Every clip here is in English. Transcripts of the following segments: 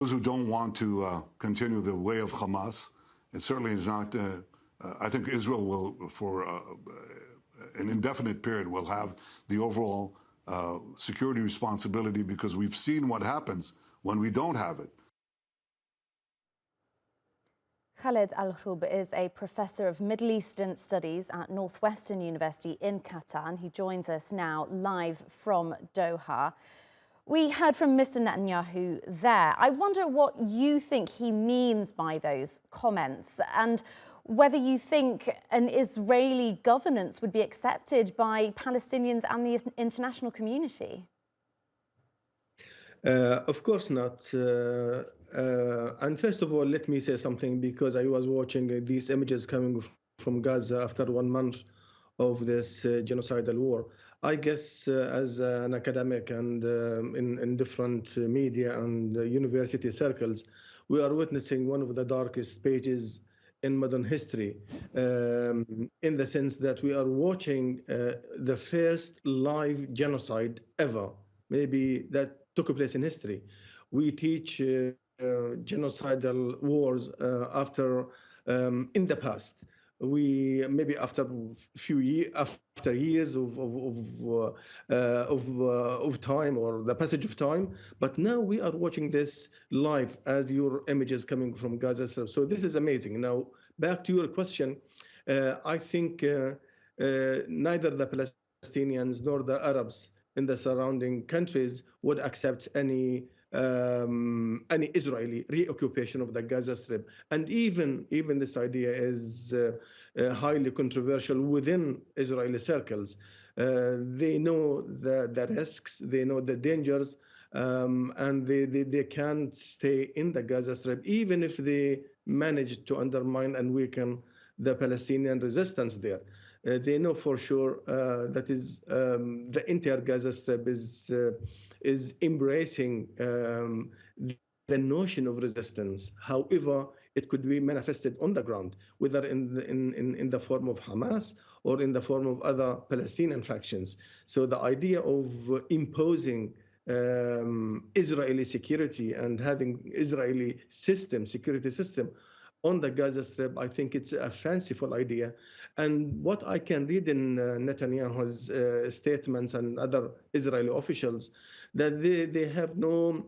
Those who don't want to continue the way of Hamas, it certainly is not. I think Israel will, for an indefinite period, will have the overall security responsibility, because we've seen what happens when we don't have it. Khaled Al-Hroub is a professor of Middle Eastern Studies at Northwestern University in Qatar, and he joins us now live from Doha. We heard from Mr. Netanyahu there. I wonder what you think he means by those comments, and whether you think an Israeli governance would be accepted by Palestinians and the international community. Of course not. And first of all, let me say something, because I was watching these images coming from Gaza after 1 month of this genocidal war. I guess as an academic and in different media and university circles, we are witnessing one of the darkest pages in modern history, in the sense that we are watching the first live genocide ever, maybe that took place in history. We teach genocidal wars after in the past. We maybe after years of time, or the passage of time, but now we are watching this live as your images coming from Gaza Strip. So this is amazing. Now back to your question, I think neither the Palestinians nor the Arabs in the surrounding countries would accept any Israeli reoccupation of the Gaza Strip. And even this idea is highly controversial within Israeli circles. They know the risks, they know the dangers, and they can't stay in the Gaza Strip, even if they manage to undermine and weaken the Palestinian resistance there. They know for sure that is the entire Gaza Strip is embracing the notion of resistance. However, it could be manifested on the ground, whether in the form of Hamas or in the form of other Palestinian factions. So the idea of imposing Israeli security and having Israeli security system on the Gaza Strip, I think it's a fanciful idea. And what I can read in Netanyahu's statements and other Israeli officials, that they have no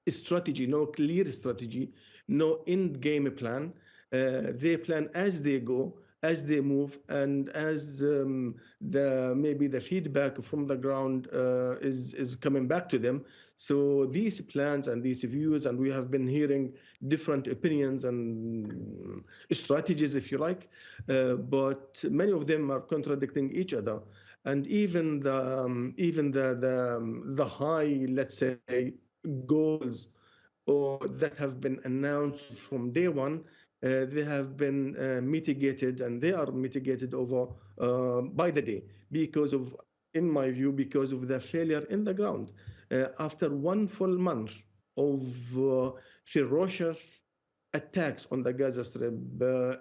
strategy, no clear strategy, no end game plan. They plan as they go, as they move, and as maybe the feedback from the ground is coming back to them. So these plans and these views, and we have been hearing different opinions and strategies, if you like, but many of them are contradicting each other. And even the high, let's say, goals that have been announced from day one, they have been mitigated, and they are mitigated over by the day, because of, in my view, because of the failure in the ground. After 1 full month of ferocious attacks on the Gaza Strip,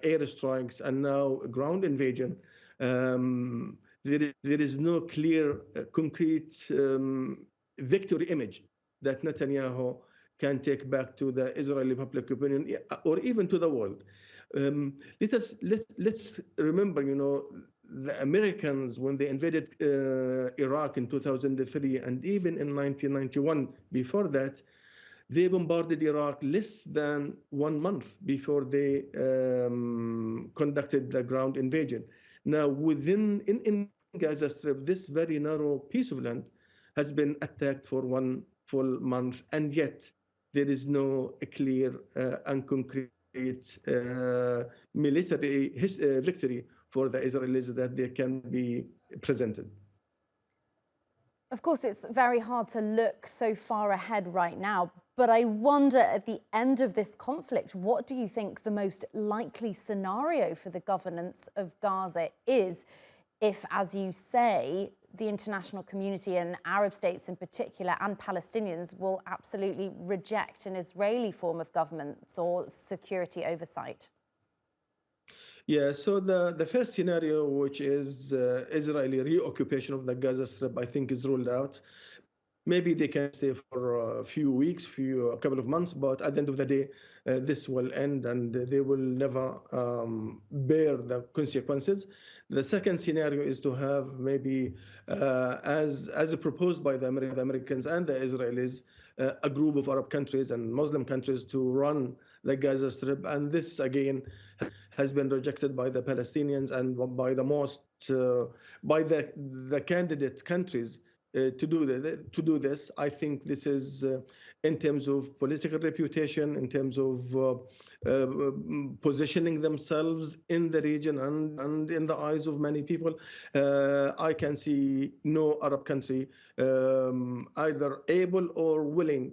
airstrikes, and now ground invasion, there is no clear, concrete victory image that Netanyahu can take back to the Israeli public opinion, or even to the world. Let's remember, the Americans, when they invaded Iraq in 2003, and even in 1991, before that, they bombarded Iraq less than 1 month before they conducted the ground invasion. Now, in Gaza Strip, this very narrow piece of land has been attacked for 1 full month, and yet there is no clear and concrete military victory for the Israelis that they can be presented. Of course, it's very hard to look so far ahead right now, but I wonder, at the end of this conflict, what do you think the most likely scenario for the governance of Gaza is, if, as you say, the international community and Arab states in particular, and Palestinians, will absolutely reject an Israeli form of governance or security oversight? Yeah, so the first scenario, which is Israeli reoccupation of the Gaza Strip, I think is ruled out. Maybe they can stay for a few weeks, a couple of months, but at the end of the day, this will end and they will never bear the consequences. The second scenario is to have maybe, as proposed by the Americans and the Israelis, a group of Arab countries and Muslim countries to run the Gaza Strip. And this, again, has been rejected by the Palestinians and by the candidate countries to do this. I think this is in terms of political reputation, in terms of positioning themselves in the region and in the eyes of many people. I can see no Arab country either able or willing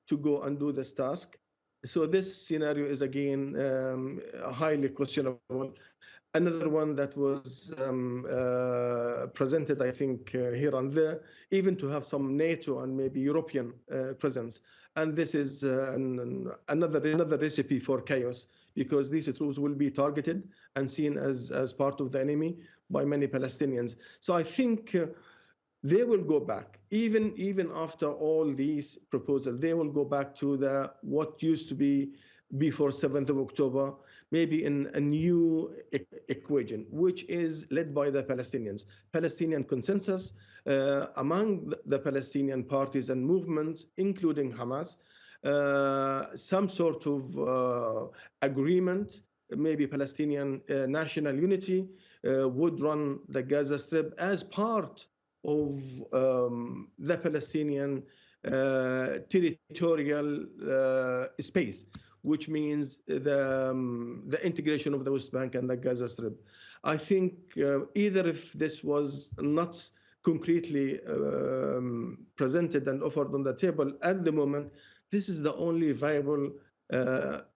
to go and do this task. So this scenario is again highly questionable. Another one that was presented, I think, here and there, even to have some NATO and maybe European presence. And this is another recipe for chaos, because these troops will be targeted and seen as part of the enemy by many Palestinians. So I think they will go back, even after all these proposals, they will go back to what used to be before 7th of October, maybe in a new equation, which is led by the Palestinians. Palestinian consensus among the Palestinian parties and movements, including Hamas, some sort of agreement, maybe Palestinian national unity would run the Gaza Strip as part of the Palestinian territorial space, which means the integration of the West Bank and the Gaza Strip. I think either if this was not concretely presented and offered on the table at the moment, this is the only viable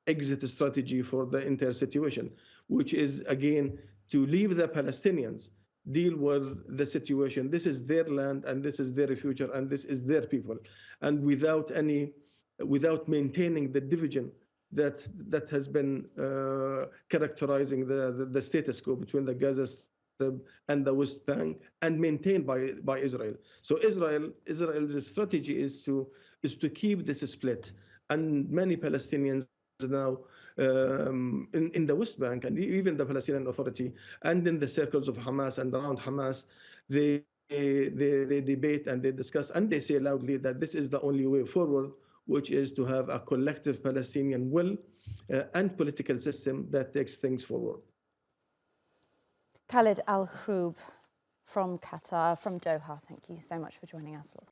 exit strategy for the entire situation, which is, again, to leave the Palestinians deal with the situation. This is their land and this is their future and this is their people. And without maintaining the division that has been characterizing the status quo between the Gaza Strip and the West Bank and maintained by Israel. So Israel's strategy is to keep this split. And many Palestinians now in the West Bank and even the Palestinian Authority and in the circles of Hamas and around Hamas, they debate and they discuss and they say loudly that this is the only way forward, which is to have a collective Palestinian will and political system that takes things forward. Khaled Al-Hroub from Qatar, from Doha, thank you so much for joining us.